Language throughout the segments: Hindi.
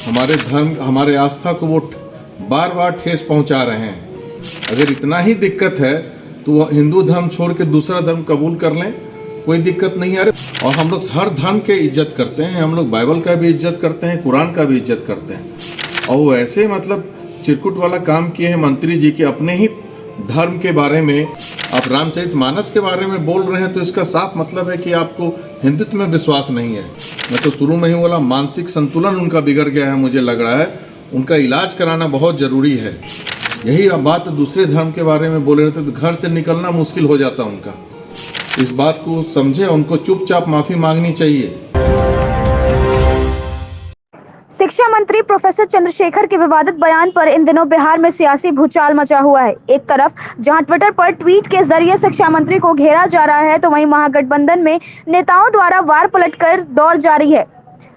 हमारे धर्म, हमारे आस्था को वो बार बार ठेस पहुंचा रहे हैं। अगर इतना ही दिक्कत है तो वो हिंदू धर्म छोड़ के दूसरा धर्म कबूल कर लें, कोई दिक्कत नहीं है। और हम लोग हर धर्म के इज्जत करते हैं, हम लोग बाइबल का भी इज्जत करते हैं, कुरान का भी इज्जत करते हैं। और वो ऐसे मतलब चिरकुट वाला काम किए हैं मंत्री जी के अपने ही धर्म के बारे में आप रामचरितमानस के बारे में बोल रहे हैं, तो इसका साफ मतलब है कि आपको हिंदुत्व में विश्वास नहीं है। मैं तो शुरू में ही बोला मानसिक संतुलन उनका बिगड़ गया है, मुझे लग रहा है उनका इलाज कराना बहुत ज़रूरी है। यही बात दूसरे धर्म के बारे में बोले रहते तो घर से निकलना मुश्किल हो जाता उनका। इस बात को समझे, उनको चुपचाप माफ़ी मांगनी चाहिए। शिक्षा मंत्री प्रोफेसर चंद्रशेखर के विवादित बयान पर इन दिनों बिहार में सियासी भूचाल मचा हुआ है। एक तरफ जहां ट्विटर पर ट्वीट के जरिए शिक्षा मंत्री को घेरा जा रहा है, तो वहीं महागठबंधन में नेताओं द्वारा वार पलटकर दौर जारी है।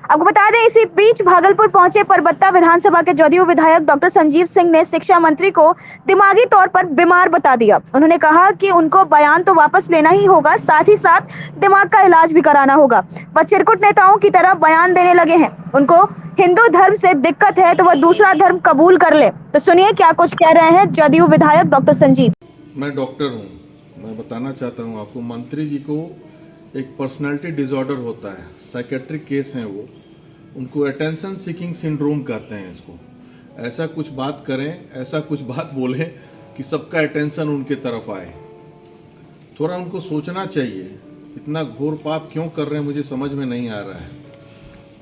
आपको बता दें, इसी बीच भागलपुर पहुंचे परबत्ता विधानसभा के जदयू विधायक डॉक्टर संजीव सिंह ने शिक्षा मंत्री को दिमागी तौर पर बीमार बता दिया। उन्होंने कहा कि उनको बयान तो वापस लेना ही होगा, साथ ही साथ दिमाग का इलाज भी कराना होगा। वह चिरकुट नेताओं की तरह बयान देने लगे हैं। उनको हिंदू धर्म से दिक्कत है तो वह दूसरा धर्म कबूल कर ले। तो सुनिए क्या कुछ कह रहे हैं जदयू विधायक डॉक्टर संजीव। मैं डॉक्टर हूँ, मैं बताना चाहता हूँ आपको, मंत्री जी को एक पर्सनालिटी डिसऑर्डर होता है, साइकेट्रिक केस है वो, उनको अटेंशन सीकिंग सिंड्रोम कहते हैं इसको। ऐसा कुछ बात करें, ऐसा कुछ बात बोलें कि सबका अटेंशन उनके तरफ आए। थोड़ा उनको सोचना चाहिए, इतना घोर पाप क्यों कर रहे हैं मुझे समझ में नहीं आ रहा है।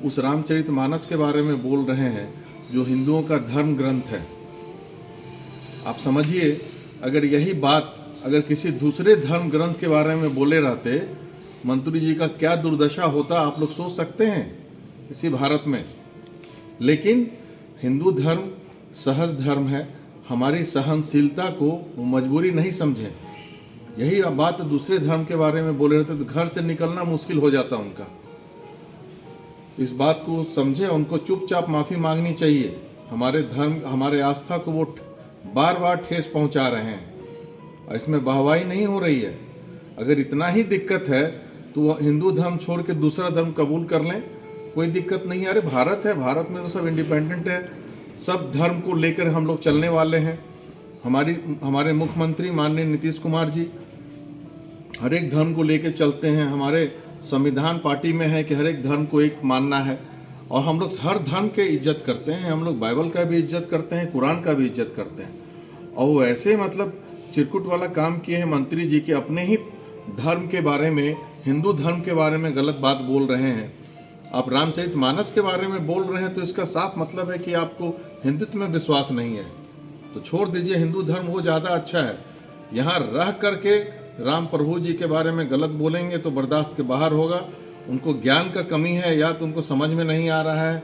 उस रामचरितमानस के बारे में बोल रहे हैं जो हिंदुओं का धर्म ग्रंथ है। आप समझिए, अगर यही बात अगर किसी दूसरे धर्म ग्रंथ के बारे में बोले रहते, मंत्री जी का क्या दुर्दशा होता आप लोग सोच सकते हैं इसी भारत में। लेकिन हिंदू धर्म सहज धर्म है, हमारी सहनशीलता को वो मजबूरी नहीं समझे। यही बात दूसरे धर्म के बारे में बोले रहते तो घर से निकलना मुश्किल हो जाता उनका। इस बात को समझे, उनको चुपचाप माफ़ी मांगनी चाहिए। हमारे धर्म, हमारे आस्था को वो बार बार ठेस पहुंचा रहे हैं और इसमें वाहवाही नहीं हो रही है। अगर इतना ही दिक्कत है तो वो हिंदू धर्म छोड़ के दूसरा धर्म कबूल कर लें, कोई दिक्कत नहीं है। अरे भारत है, भारत में तो सब इंडिपेंडेंट है, सब धर्म को लेकर हम लोग चलने वाले हैं। हमारे मुख्यमंत्री माननीय नीतीश कुमार जी हर एक धर्म को लेकर चलते हैं। हमारे संविधान पार्टी में है कि हर एक धर्म को एक मानना है और हम लोग हर धर्म के इज्जत करते हैं। हम लोग बाइबल का भी इज्जत करते हैं, कुरान का भी इज्जत करते हैं। और वो ऐसे मतलब चिरकुट वाला काम किए हैं मंत्री जी के अपने ही धर्म के बारे में, हिंदू धर्म के बारे में गलत बात बोल रहे हैं। आप रामचरितमानस के बारे में बोल रहे हैं, तो इसका साफ मतलब है कि आपको हिंदुत्व में विश्वास नहीं है। तो छोड़ दीजिए, हिंदू धर्म वो ज़्यादा अच्छा है। यहाँ रह करके राम प्रभु जी के बारे में गलत बोलेंगे तो बर्दाश्त के बाहर होगा। उनको ज्ञान का कमी है या तो उनको समझ में नहीं आ रहा है।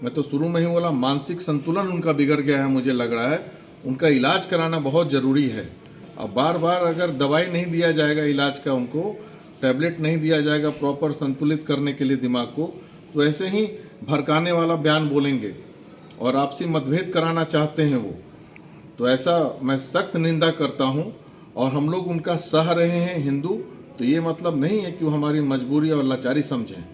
मैं तो शुरू में ही बोला मानसिक संतुलन उनका बिगड़ गया है, मुझे लग रहा है उनका इलाज कराना बहुत ज़रूरी है। अब बार बार अगर दवाई नहीं दिया जाएगा इलाज का, उनको टैबलेट नहीं दिया जाएगा प्रॉपर संतुलित करने के लिए दिमाग को, तो ऐसे ही भड़काने वाला बयान बोलेंगे और आपसी मतभेद कराना चाहते हैं वो। तो ऐसा मैं सख्त निंदा करता हूँ और हम लोग उनका सह रहे हैं हिंदू, तो ये मतलब नहीं है कि वो हमारी मजबूरी और लाचारी समझें।